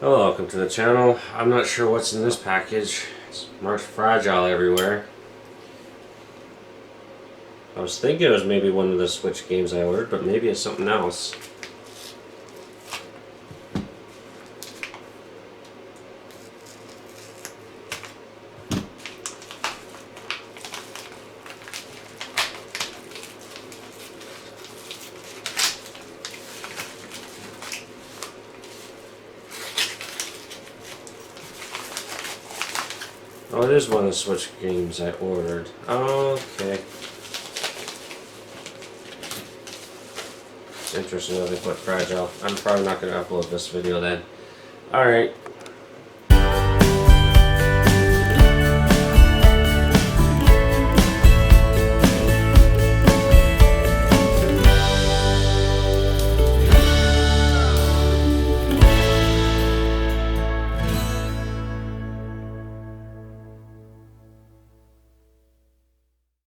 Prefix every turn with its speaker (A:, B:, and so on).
A: Hello, welcome to the channel. I'm not sure what's in this package. It's marked fragile everywhere. I was thinking it was maybe one of the Switch games I ordered, but maybe it's something else. Oh, it is one of the Switch games I ordered. Okay. It's interesting that they put fragile. I'm probably not going to upload this video then. Alright.